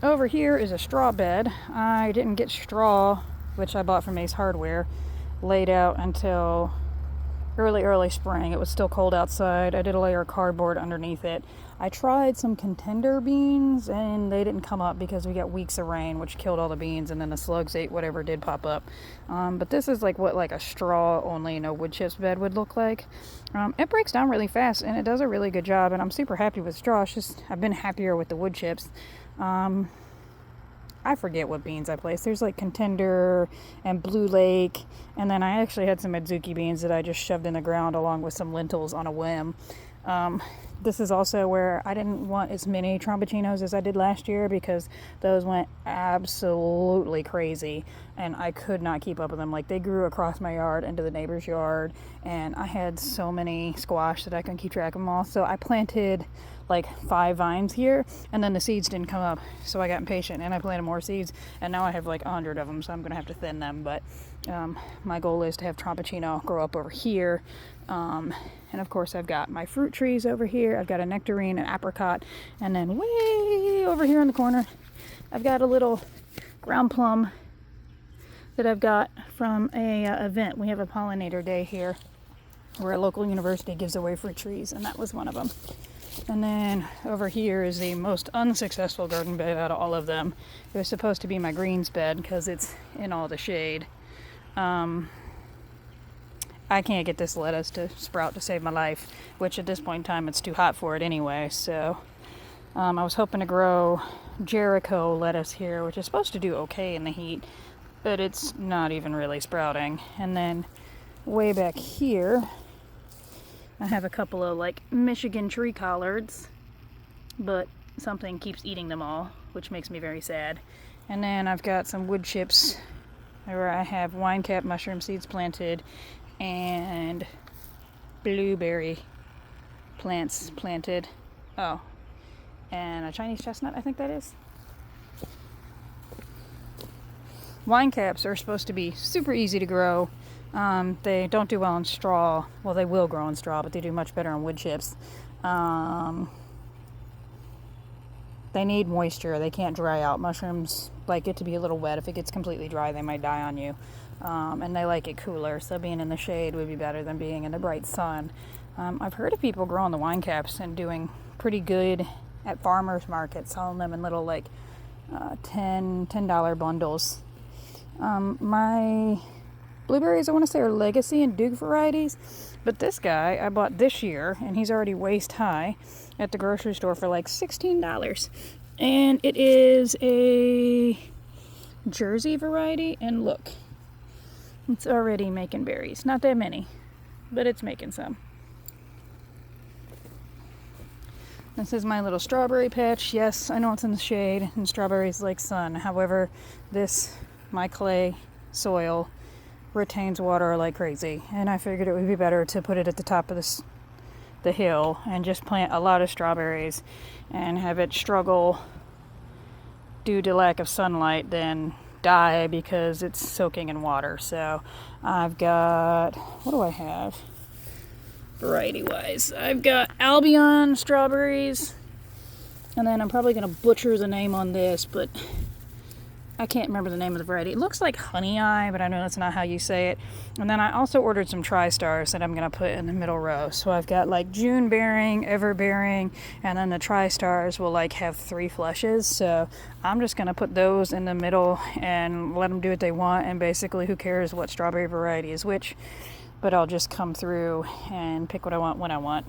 Over here is a straw bed. I didn't get straw, which I bought from Ace Hardware, laid out until early spring. It was still cold outside. I did a layer of cardboard underneath it. I tried some contender beans and they didn't come up because we got weeks of rain, which killed all the beans, and then the slugs ate whatever did pop up. But this is like what like a straw only no wood chips bed would look like. It breaks down really fast and it does a really good job, and I'm super happy with straw. It's just I've been happier with the wood chips. I forget what beans I placed. There's like Contender and Blue Lake, and then I actually had some Adzuki beans that I just shoved in the ground along with some lentils on a whim. This is also where I didn't want as many Tromboncinos as I did last year because those went absolutely crazy and I could not keep up with them. Like, they grew across my yard into the neighbor's yard, and I had so many squash that I couldn't keep track of them all. So I planted like 5 vines here, and then the seeds didn't come up, so I got impatient and I planted more seeds, and now I have like 100 of them, so I'm gonna have to thin them. But my goal is to have Tromboncino grow up over here. And of course I've got my fruit trees over here. I've got a nectarine, an apricot, and then way over here in the corner I've got a little ground plum that I've got from a event. We have a pollinator day here where a local university gives away fruit trees, and that was one of them. And then over here is the most unsuccessful garden bed out of all of them. It was supposed to be my greens bed because it's in all the shade. I can't get this lettuce to sprout to save my life, which at this point in time it's too hot for it anyway. So I was hoping to grow Jericho lettuce here, which is supposed to do okay in the heat, but it's not even really sprouting. And then way back here I have a couple of like Michigan tree collards, but something keeps eating them all, which makes me very sad. And then I've got some wood chips where I have wine cap mushroom seeds planted and blueberry plants planted. Oh, and a Chinese chestnut, I think that is. Wine caps are supposed to be super easy to grow. They don't do well in straw. Well, they will grow in straw, but they do much better on wood chips. They need moisture. They can't dry out. Mushrooms like it to be a little wet. If it gets completely dry, they might die on you. And they like it cooler, so being in the shade would be better than being in the bright sun. I've heard of people growing the wine caps and doing pretty good at farmers markets, selling them in little like $10 bundles. My blueberries, I want to say, are Legacy and Duke varieties, but this guy I bought this year, and he's already waist high at the grocery store for like $16. And it is a Jersey variety, and look, it's already making berries. Not that many, but it's making some. This is my little strawberry patch. Yes, I know it's in the shade, and strawberries like sun. However, my clay soil retains water like crazy, and I figured it would be better to put it at the top of the hill and just plant a lot of strawberries and have it struggle due to lack of sunlight than die because it's soaking in water. So I've got, what do I have variety wise? I've got Albion strawberries, and then I'm probably going to butcher the name on this, but I can't remember the name of the variety. It looks like Honey Eye, but I know that's not how you say it. And then I also ordered some Tri-Stars that I'm going to put in the middle row. So I've got like June bearing, Ever bearing, and then the Tri-Stars will like have 3 flushes. So I'm just going to put those in the middle and let them do what they want. And basically, who cares what strawberry variety is which? But I'll just come through and pick what I want when I want.